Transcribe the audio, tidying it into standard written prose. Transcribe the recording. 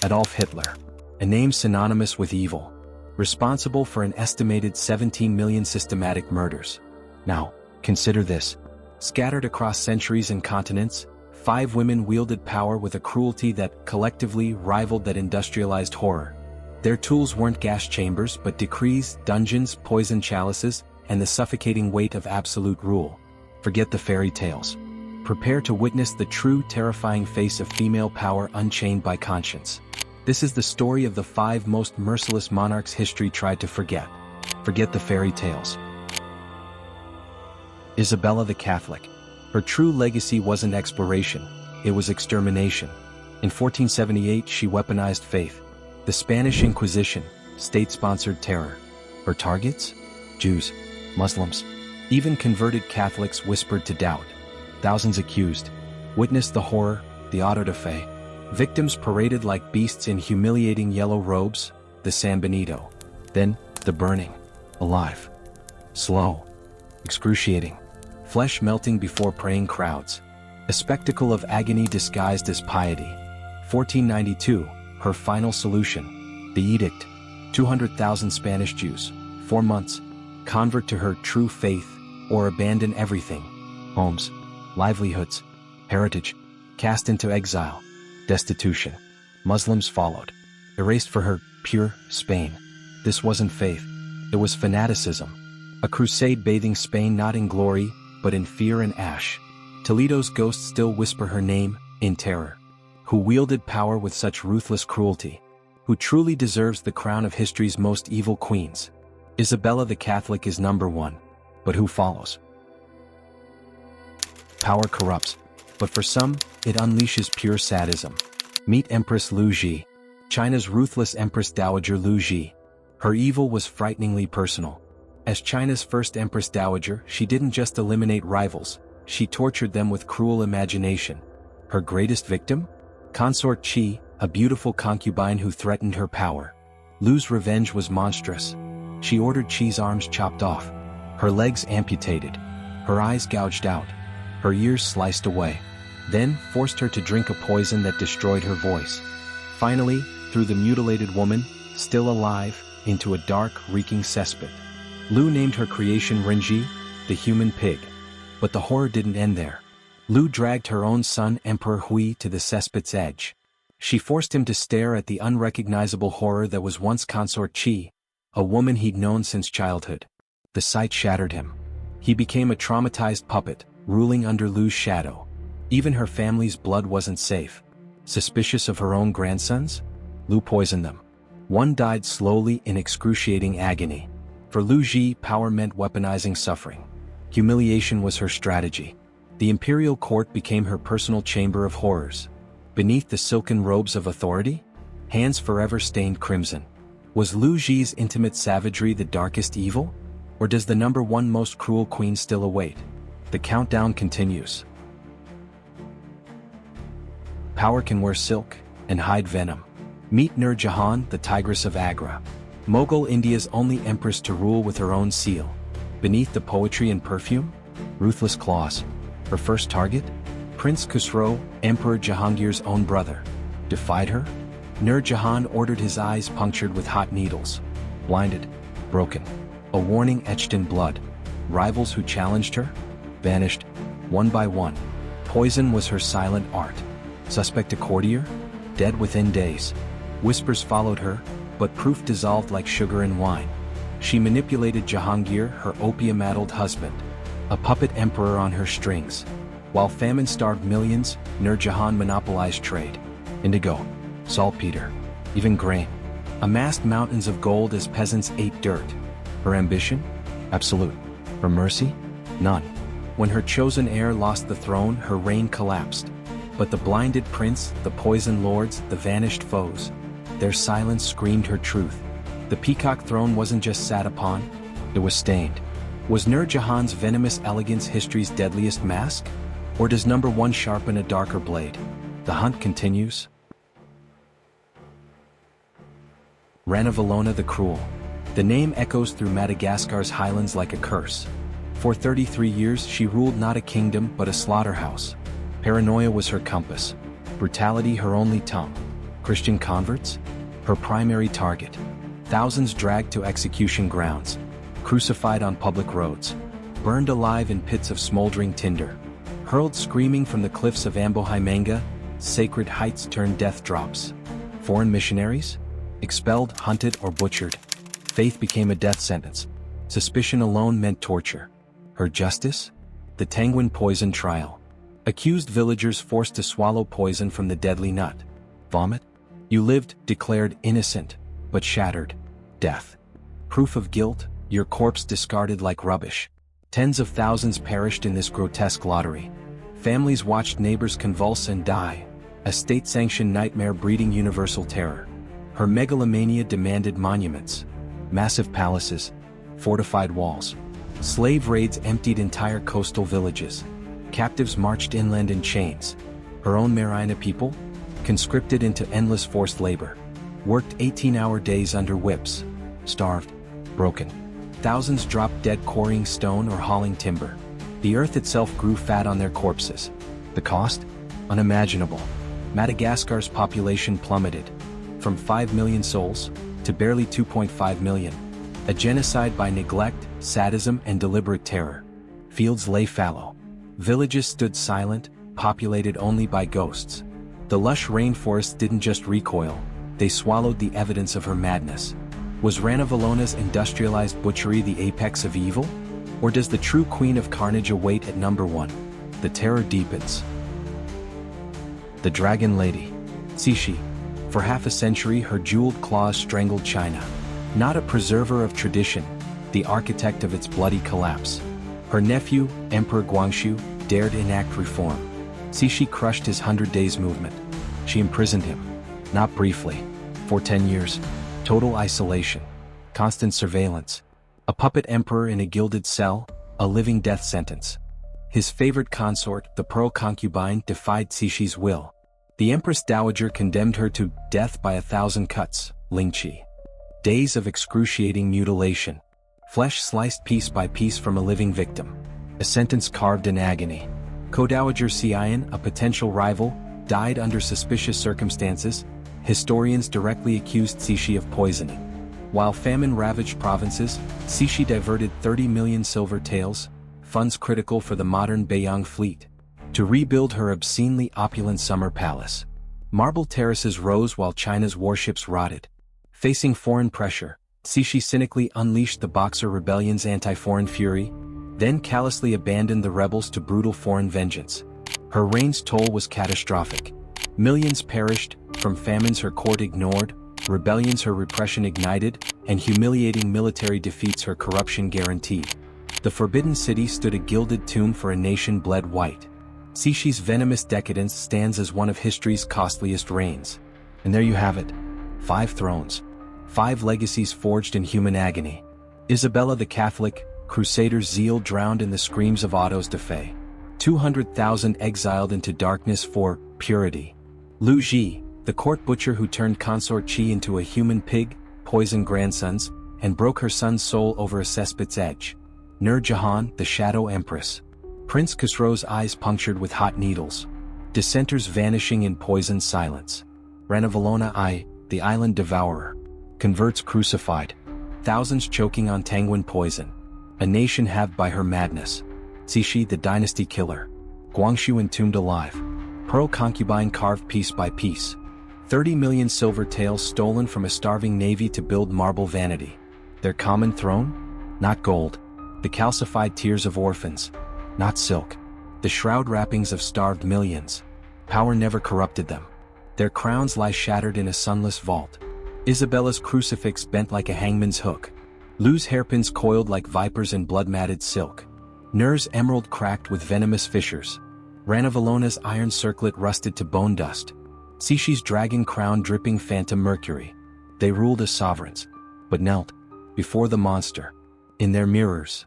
Adolf Hitler, a name synonymous with evil, responsible for an estimated 17 million systematic murders. Now, consider this. Scattered across centuries and continents, 5 women wielded power with a cruelty that collectively rivaled that industrialized horror. Their tools weren't gas chambers but decrees, dungeons, poison chalices, and the suffocating weight of absolute rule. Forget the fairy tales. Prepare to witness the true terrifying face of female power unchained by conscience. This is the story of the 5 most merciless monarchs history tried to forget. Forget the fairy tales. Isabella the Catholic. Her true legacy wasn't exploration, it was extermination. In 1478 she weaponized faith. The Spanish Inquisition, state-sponsored terror. Her targets? Jews, Muslims. Even converted Catholics whispered to doubt. Thousands accused. Witnessed the horror, the auto da fe. Victims paraded like beasts in humiliating yellow robes, the San Benito. Then, the burning. Alive. Slow. Excruciating. Flesh melting before praying crowds. A spectacle of agony disguised as piety. 1492, her final solution. The edict. 200,000 Spanish Jews, 4 months. Convert to her true faith, or abandon everything. Homes, livelihoods, heritage. Cast into exile. Destitution. Muslims followed. Erased for her, pure Spain. This wasn't faith. It was fanaticism. A crusade bathing Spain not in glory, but in fear and ash. Toledo's ghosts still whisper her name, in terror. Who wielded power with such ruthless cruelty? Who truly deserves the crown of history's most evil queens? Isabella the Catholic is number 1. But who follows? Power corrupts, but for some, it unleashes pure sadism. Meet Empress Lingchi, China's ruthless Empress Dowager Lingchi. Her evil was frighteningly personal. As China's first Empress Dowager, she didn't just eliminate rivals, she tortured them with cruel imagination. Her greatest victim? Consort Qi, a beautiful concubine who threatened her power. Lu's revenge was monstrous. She ordered Qi's arms chopped off, her legs amputated, her eyes gouged out, her ears sliced away, then forced her to drink a poison that destroyed her voice. Finally, threw the mutilated woman, still alive, into a dark, reeking cesspit. Lu named her creation Lingchi, the human pig. But the horror didn't end there. Lu dragged her own son Emperor Hui to the cesspit's edge. She forced him to stare at the unrecognizable horror that was once Consort Qi, a woman he'd known since childhood. The sight shattered him. He became a traumatized puppet, ruling under Lu's shadow. Even her family's blood wasn't safe. Suspicious of her own grandsons? Lu poisoned them. One died slowly in excruciating agony. For Lingchi, power meant weaponizing suffering. Humiliation was her strategy. The imperial court became her personal chamber of horrors. Beneath the silken robes of authority, hands forever stained crimson. Was Lingchi's intimate savagery the darkest evil? Or does the number 1 most cruel queen still await? The countdown continues. Power can wear silk and hide venom. Meet Nur Jahan, the Tigress of Agra. Mughal India's only empress to rule with her own seal. Beneath the poetry and perfume, ruthless claws. Her first target? Prince Khusro, Emperor Jahangir's own brother. Defied her? Nur Jahan ordered his eyes punctured with hot needles. Blinded. Broken. A warning etched in blood. Rivals who challenged her? Vanished. One by one. Poison was her silent art. Suspect a courtier? Dead within days. Whispers followed her, but proof dissolved like sugar in wine. She manipulated Jahangir, her opium-addled husband. A puppet emperor on her strings. While famine starved millions, Nur Jahan monopolized trade. Indigo, saltpeter, even grain. Amassed mountains of gold as peasants ate dirt. Her ambition? Absolute. Her mercy? None. When her chosen heir lost the throne, her reign collapsed. But the blinded prince, the poisoned lords, the vanished foes, their silence screamed her truth. The peacock throne wasn't just sat upon, it was stained. Was Nur Jahan's venomous elegance history's deadliest mask? Or does number 1 sharpen a darker blade? The hunt continues. Ranavalona the Cruel. The name echoes through Madagascar's highlands like a curse. For 33 years she ruled not a kingdom but a slaughterhouse. Paranoia was her compass. Brutality her only tongue. Christian converts? Her primary target. Thousands dragged to execution grounds, crucified on public roads, burned alive in pits of smoldering tinder, hurled screaming from the cliffs of Ambohimanga, sacred heights turned death drops. Foreign missionaries? Expelled, hunted, or butchered. Faith became a death sentence. Suspicion alone meant torture. Her justice? The Tanguin poison trial. Accused villagers forced to swallow poison from the deadly nut. Vomit? You lived, declared innocent, but shattered. Death. Proof of guilt? Your corpse discarded like rubbish. Tens of thousands perished in this grotesque lottery. Families watched neighbors convulse and die. A state-sanctioned nightmare breeding universal terror. Her megalomania demanded monuments. Massive palaces. Fortified walls. Slave raids emptied entire coastal villages. Captives marched inland in chains. Her own Marina people? Conscripted into endless forced labor. Worked 18-hour days under whips. Starved. Broken. Thousands dropped dead quarrying stone or hauling timber. The earth itself grew fat on their corpses. The cost? Unimaginable. Madagascar's population plummeted. From 5 million souls to barely 2.5 million. A genocide by neglect, sadism, and deliberate terror. Fields lay fallow. Villages stood silent, populated only by ghosts. The lush rainforest didn't just recoil, they swallowed the evidence of her madness. Was Ranavalona's industrialized butchery the apex of evil? Or does the true queen of carnage await at number 1? The terror deepens. The Dragon Lady. Cixi. For half a century her jeweled claws strangled China. Not a preserver of tradition, the architect of its bloody collapse. Her nephew, Emperor Guangxu, dared enact reform. Cixi crushed his 100 Days movement. She imprisoned him. Not briefly. For 10 years. Total isolation. Constant surveillance. A puppet emperor in a gilded cell, a living death sentence. His favorite consort, the Pearl concubine, defied Cixi's will. The Empress Dowager condemned her to death by 1,000 cuts, Lingchi. Days of excruciating mutilation. Flesh sliced piece by piece from a living victim. A sentence carved in agony. Co-Dowager Xian, a potential rival, died under suspicious circumstances. Historians directly accused Cixi of poisoning. While famine ravaged provinces, Cixi diverted 30 million silver taels, funds critical for the modern Beiyang fleet, to rebuild her obscenely opulent summer palace. Marble terraces rose while China's warships rotted. Facing foreign pressure, Cixi cynically unleashed the Boxer Rebellion's anti-foreign fury, then callously abandoned the rebels to brutal foreign vengeance. Her reign's toll was catastrophic. Millions perished, from famines her court ignored, rebellions her repression ignited, and humiliating military defeats her corruption guaranteed. The Forbidden City stood a gilded tomb for a nation bled white. Cixi's venomous decadence stands as one of history's costliest reigns. And there you have it. 5 thrones. 5 legacies forged in human agony. Isabella the Catholic, Crusaders' zeal drowned in the screams of autos de fe. 200,000 exiled into darkness for purity. Liu Ji, the court butcher who turned consort Qi into a human pig, poisoned grandsons, and broke her son's soul over a cesspit's edge. Nur Jahan, the Shadow Empress. Prince Khusro's eyes punctured with hot needles. Dissenters vanishing in poisoned silence. Ranavalona I, the Island Devourer. Converts crucified. Thousands choking on Tanguin poison. A nation halved by her madness. Cixi, the Dynasty Killer. Guangxu entombed alive. Pearl concubine carved piece by piece. 30 million silver taels stolen from a starving navy to build marble vanity. Their common throne? Not gold. The calcified tears of orphans. Not silk. The shroud wrappings of starved millions. Power never corrupted them. Their crowns lie shattered in a sunless vault. Isabella's crucifix bent like a hangman's hook. Liu's hairpins coiled like vipers in blood-matted silk. Nur's emerald cracked with venomous fissures. Ranavalona's iron circlet rusted to bone dust. Cixi's dragon crown dripping phantom mercury. They ruled as sovereigns, but knelt before the monster. In their mirrors,